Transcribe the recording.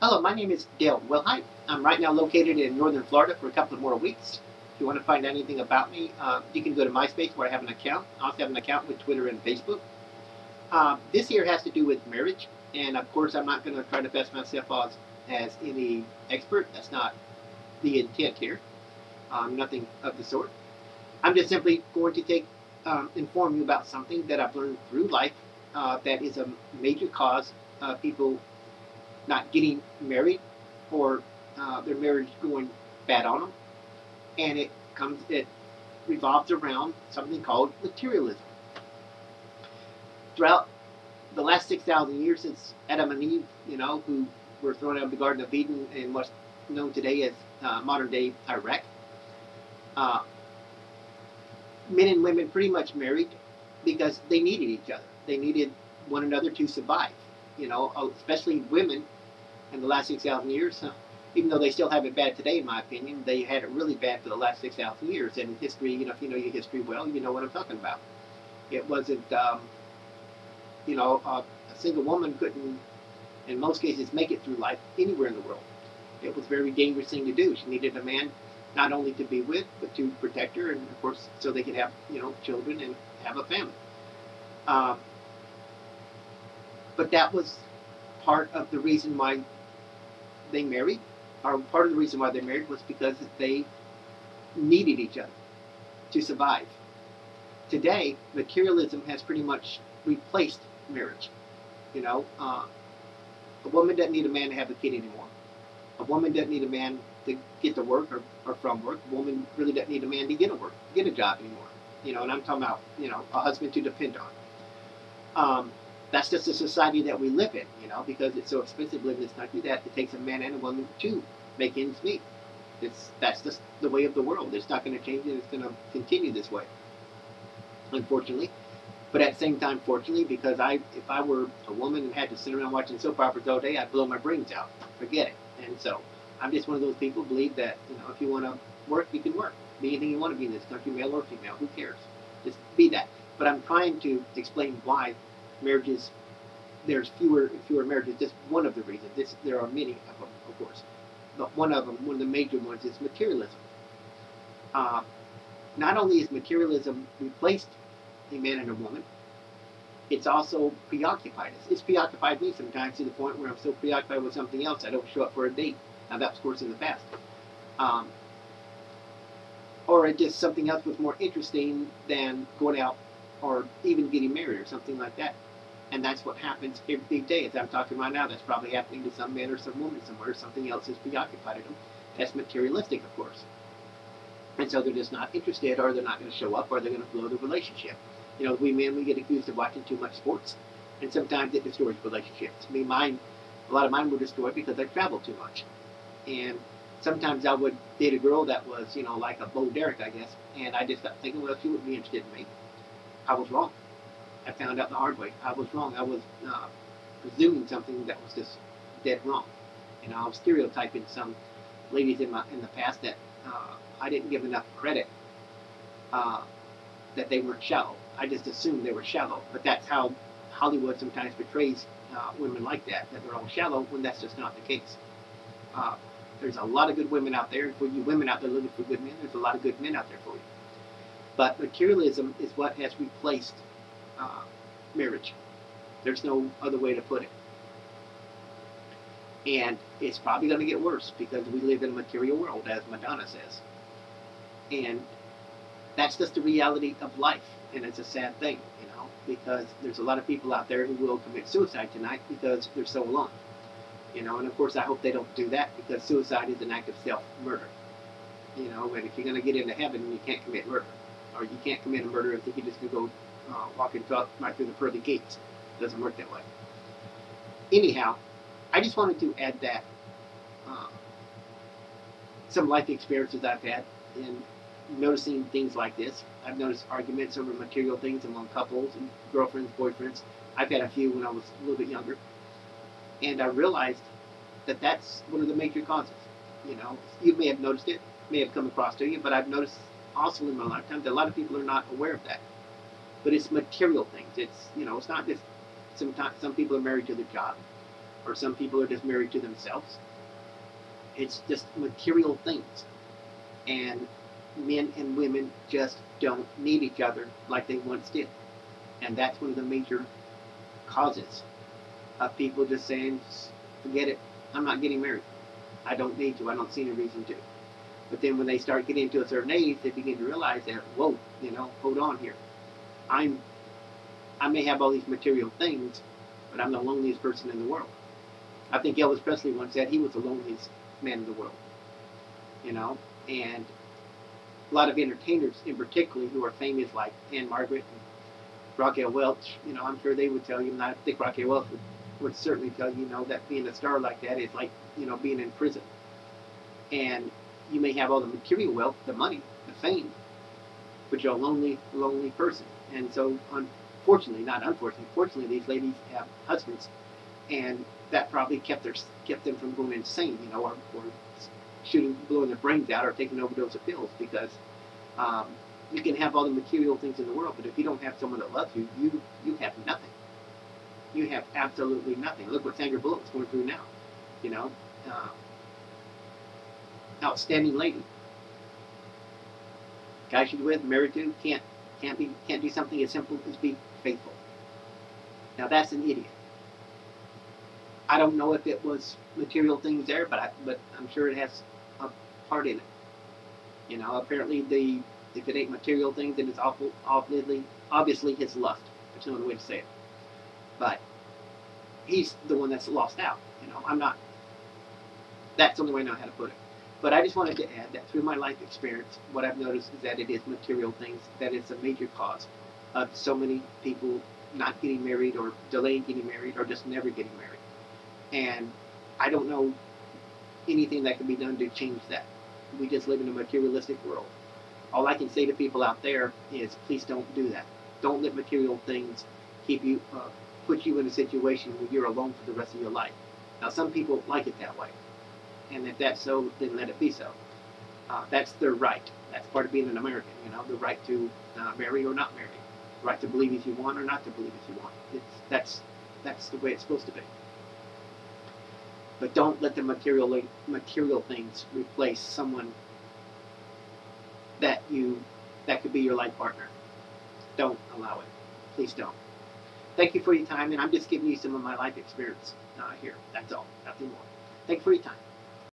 Hello, my name is Dale Wilhite. I'm right now located in northern Florida for a couple of more weeks. If you want to find out anything about me, you can go to MySpace where I have an account. I also have an account with Twitter and Facebook. This here has to do with marriage, and of course, I'm not going to try to best myself as any expert. That's not the intent here. Nothing of the sort. I'm just simply going to inform you about something that I've learned through life that is a major cause of people not getting married or their marriage going bad on them, and it revolves around something called materialism. Throughout the last 6,000 years since Adam and Eve, who were thrown out of the Garden of Eden in what's known today as modern day Iraq, uh, men and women pretty much married because they needed each other. They needed one another to survive. Especially women in the last 6,000 years. Even though they still have it bad today, in my opinion, they had it really bad for the last 6,000 years. And history, if you know your history well, you know what I'm talking about. It wasn't, a single woman couldn't, in most cases, make it through life anywhere in the world. It was a very dangerous thing to do. She needed a man not only to be with, but to protect her, and of course, so they could have, children and have a family. But that was part of the reason why they married, or part of the reason why they married was because they needed each other to survive. Today, materialism has pretty much replaced marriage. A woman doesn't need a man to have a kid anymore. A woman doesn't need a man to get to work or from work. A woman really doesn't need a man to get a job anymore. And I'm talking about, a husband to depend on. That's just the society that we live in, because it's so expensive living in this country that it takes a man and a woman to make ends meet. That's just the way of the world. It's not going to change, and it's going to continue this way, unfortunately. But at the same time, fortunately, because if I were a woman and had to sit around watching soap operas all day, I'd blow my brains out. Forget it. And so I'm just one of those people who believe that if you want to work, you can work. Be anything you want to be in this country, male or female. Who cares? Just be that. But I'm trying to explain why marriages, there's fewer and fewer marriages. Just one of the reasons. There are many of them, of course, but one of the major ones, is materialism. Not only is materialism replaced a man and a woman, it's also preoccupied us. It's preoccupied me sometimes to the point where I'm so preoccupied with something else I don't show up for a date. Now that was, of course, in the past. Or it just something else was more interesting than going out or even getting married or something like that. And that's what happens every day. As I'm talking right now, that's probably happening to some man or some woman somewhere. Something else is preoccupied them. That's materialistic, of course. And so they're just not interested, or they're not going to show up, or they're going to blow the relationship. We men, we get accused of watching too much sports, and sometimes it destroys relationships. A lot of mine were destroyed because I traveled too much. And sometimes I would date a girl that was, like a Bo Derek, I guess, and I just got thinking, well, she wouldn't be interested in me. I was wrong. I found out the hard way. I was wrong. I was presuming something that was just dead wrong. I was stereotyping some ladies in the past that I didn't give enough credit, that they weren't shallow. I just assumed they were shallow. But that's how Hollywood sometimes portrays women like that they're all shallow, when that's just not the case. There's a lot of good women out there. For you women out there looking for good men, there's a lot of good men out there for you. But materialism is what has replaced marriage. There's no other way to put it. And it's probably going to get worse because we live in a material world, as Madonna says. And that's just the reality of life. And it's a sad thing, because there's a lot of people out there who will commit suicide tonight because they're so alone. And of course I hope they don't do that, because suicide is an act of self-murder. And if you're going to get into heaven, you can't commit murder. Or you can't commit a murder if you just go walking right through the pearly gates. It doesn't work that way. Anyhow, I just wanted to add that some life experiences I've had in noticing things like this. I've noticed arguments over material things among couples and girlfriends, boyfriends. I've had a few when I was a little bit younger. And I realized that that's one of the major causes. You may have noticed it, may have come across to you, but I've noticed also in my lifetime that a lot of people are not aware of that. But it's material things. It's not just, sometimes some people are married to their job. or some people are just married to themselves. It's just material things. And men and women just don't need each other like they once did. And that's one of the major causes of people just saying, forget it, I'm not getting married. I don't need to. I don't see any reason to. But then when they start getting to a certain age, they begin to realize that, whoa, hold on here. I may have all these material things, but I'm the loneliest person in the world. I think Elvis Presley once said he was the loneliest man in the world. And a lot of entertainers in particular who are famous, like Anne Margaret and Raquel Welch, I'm sure they would tell you, and I think Raquel Welch would certainly tell you, that being a star like that is like, being in prison. And you may have all the material wealth, the money, the fame, but you're a lonely, lonely person. And so, unfortunately, not unfortunately, fortunately, these ladies have husbands, and that probably kept them from going insane, or blowing their brains out, or taking an overdose of pills, because you can have all the material things in the world, but if you don't have someone that loves you, you have nothing. You have absolutely nothing. Look what Sandra Bullock's going through now. Outstanding lady. Guy she's with, married to, can't do something as simple as be faithful. Now that's an idiot. I don't know if it was material things there, but I'm sure it has a part in it. Apparently if it ain't material things, then it's obviously his lust. There's no other way to say it. But he's the one that's lost out. I'm not. That's the only way I know how to put it. But I just wanted to add that through my life experience, what I've noticed is that it is material things that is a major cause of so many people not getting married, or delaying getting married, or just never getting married. And I don't know anything that can be done to change that. We just live in a materialistic world. All I can say to people out there is, please don't do that. Don't let material things keep you, put you in a situation where you're alone for the rest of your life. Now, some people like it that way, and if that's so, then let it be so. That's their right. That's part of being an American. The right to marry or not marry, the right to believe if you want or not to believe if you want. That's the way it's supposed to be. But don't let the material things replace someone that could be your life partner. Don't allow it. Please don't. Thank you for your time, and I'm just giving you some of my life experience here. That's all. Nothing more. Thank you for your time.